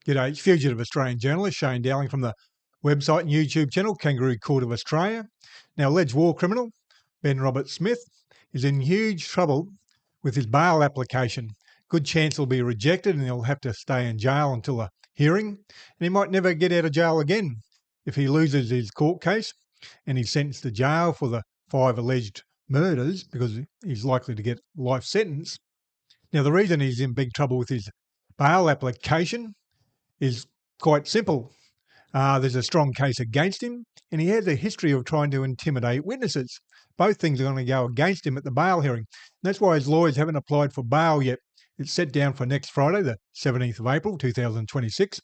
G'day, it's fugitive Australian journalist Shane Dowling from the website and YouTube channel Kangaroo Court of Australia. Now, alleged war criminal Ben Roberts-Smith is in huge trouble with his bail application. Good chance it'll be rejected and he'll have to stay in jail until a hearing, and he might never get out of jail again if he loses his court case and he's sentenced to jail for the 5 alleged murders, because he's likely to get life sentence. Now, the reason he's in big trouble with his bail application is quite simple. There's a strong case against him, and he has a history of trying to intimidate witnesses. Both things are going to go against him at the bail hearing. And that's why his lawyers haven't applied for bail yet. It's set down for next Friday, the 17th of April, 2026.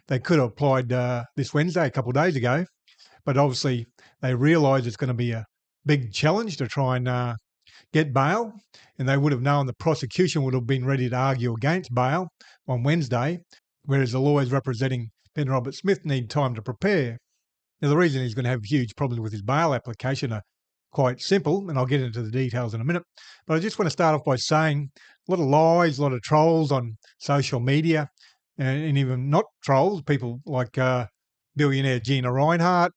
They could have applied this Wednesday, a couple of days ago, but obviously they realise it's going to be a big challenge to try and get bail, and they would have known the prosecution would have been ready to argue against bail on Wednesday, whereas the lawyers representing Ben Roberts-Smith need time to prepare. Now, the reason he's going to have huge problems with his bail application are quite simple, and I'll get into the details in a minute. But I just want to start off by saying a lot of lies, a lot of trolls on social media, and even not trolls, people like billionaire Gina Rinehart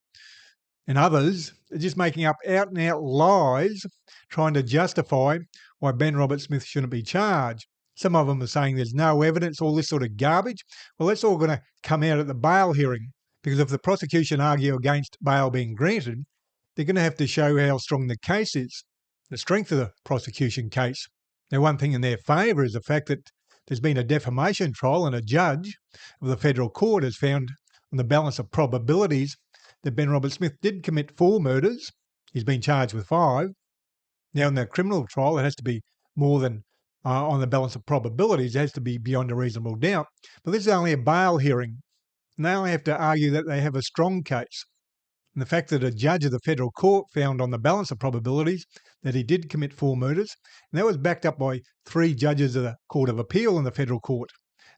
and others are just making up out-and-out lies, trying to justify why Ben Roberts-Smith shouldn't be charged. Some of them are saying there's no evidence, all this sort of garbage. Well, that's all going to come out at the bail hearing, because if the prosecution argue against bail being granted, they're going to have to show how strong the case is, the strength of the prosecution case. Now, one thing in their favour is the fact that there's been a defamation trial, and a judge of the federal court has found on the balance of probabilities that Ben Roberts-Smith did commit 4 murders. He's been charged with 5. Now, in the criminal trial, it has to be more than on the balance of probabilities. It has to be beyond a reasonable doubt. But this is only a bail hearing, and they only have to argue that they have a strong case. And the fact that a judge of the federal court found on the balance of probabilities that he did commit 4 murders, and that was backed up by 3 judges of the Court of Appeal in the federal court,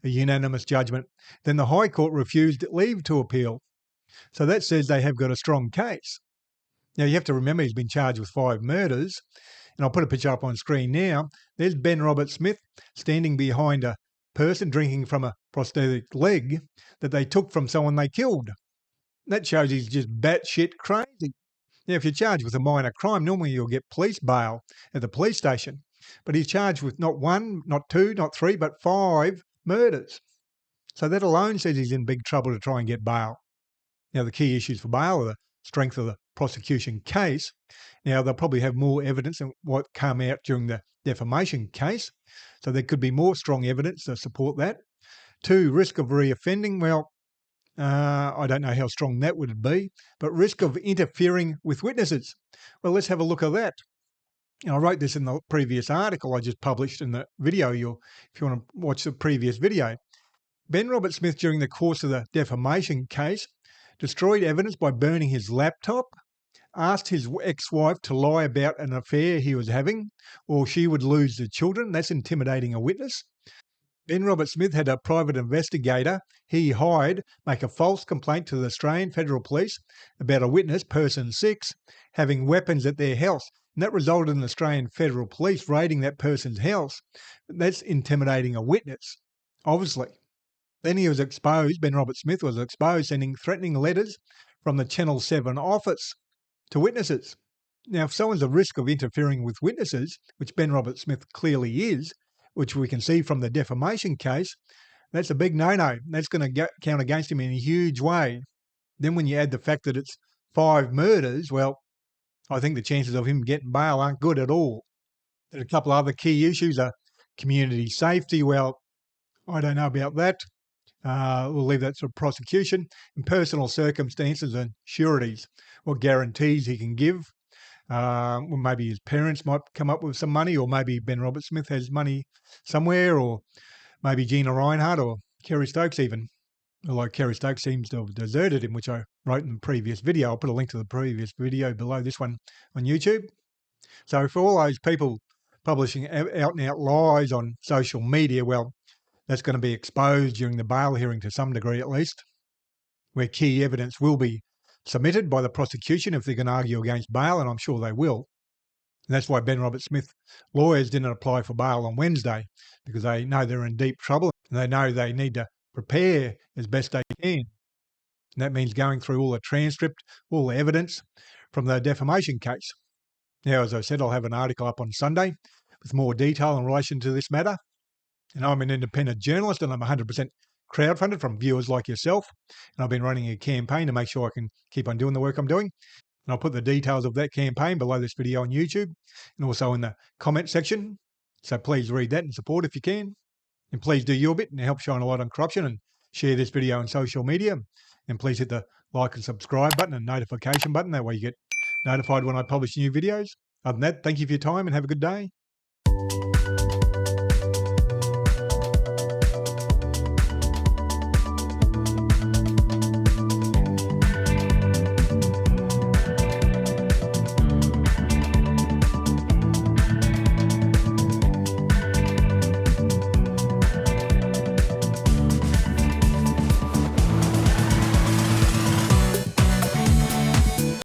a unanimous judgment. Then the High Court refused leave to appeal. So that says they have got a strong case. Now, you have to remember he's been charged with 5 murders, and I'll put a picture up on screen now. There's Ben Roberts-Smith standing behind a person drinking from a prosthetic leg that they took from someone they killed. That shows he's just batshit crazy. Now, if you're charged with a minor crime, normally you'll get police bail at the police station. But he's charged with not 1, not 2, not 3, but 5 murders. So that alone says he's in big trouble to try and get bail. Now, the key issues for bail are the strength of the prosecution case. Now, they'll probably have more evidence than what came out during the defamation case. So there could be more strong evidence to support that. 2, risk of reoffending. Well, I don't know how strong that would be, but risk of interfering with witnesses. Well, let's have a look at that. I wrote this in the previous article I just published in the video, if you want to watch the previous video. Ben Roberts-Smith, during the course of the defamation case, destroyed evidence by burning his laptop, asked his ex-wife to lie about an affair he was having, or she would lose the children. That's intimidating a witness. Ben Roberts-Smith had a private investigator he hired make a false complaint to the Australian Federal Police about a witness, person 6, having weapons at their house. And that resulted in the Australian Federal Police raiding that person's house. That's intimidating a witness, obviously. Then he was exposed, Ben Roberts-Smith was exposed, sending threatening letters from the Channel 7 office to witnesses. Now, if someone's at risk of interfering with witnesses, which Ben Roberts-Smith clearly is, which we can see from the defamation case, that's a big no-no. That's going to count against him in a huge way. Then when you add the fact that it's 5 murders, well, I think the chances of him getting bail aren't good at all. There are a couple of other key issues are community safety. Well, I don't know about that. We'll leave that to prosecution. And personal circumstances and sureties, what guarantees he can give. Well, maybe his parents might come up with some money, or maybe Ben Roberts-Smith has money somewhere, or maybe Gina Rinehart or Kerry Stokes even. Although Kerry Stokes seems to have deserted him, which I wrote in the previous video. I'll put a link to the previous video below this one on YouTube. So for all those people publishing out-and-out lies on social media, well, that's going to be exposed during the bail hearing to some degree at least, where key evidence will be submitted by the prosecution if they're going to argue against bail, and I'm sure they will. And that's why Ben Roberts-Smith lawyers didn't apply for bail on Wednesday, because they know they're in deep trouble and they know they need to prepare as best they can. And that means going through all the transcript, all the evidence from the defamation case. Now, as I said, I'll have an article up on Sunday with more detail in relation to this matter. And I'm an independent journalist and I'm 100% crowdfunded from viewers like yourself. And I've been running a campaign to make sure I can keep on doing the work I'm doing. And I'll put the details of that campaign below this video on YouTube and also in the comment section. So please read that and support if you can. And please do your bit and help shine a light on corruption and share this video on social media. And please hit the like and subscribe button and notification button. That way you get notified when I publish new videos. Other than that, thank you for your time and have a good day.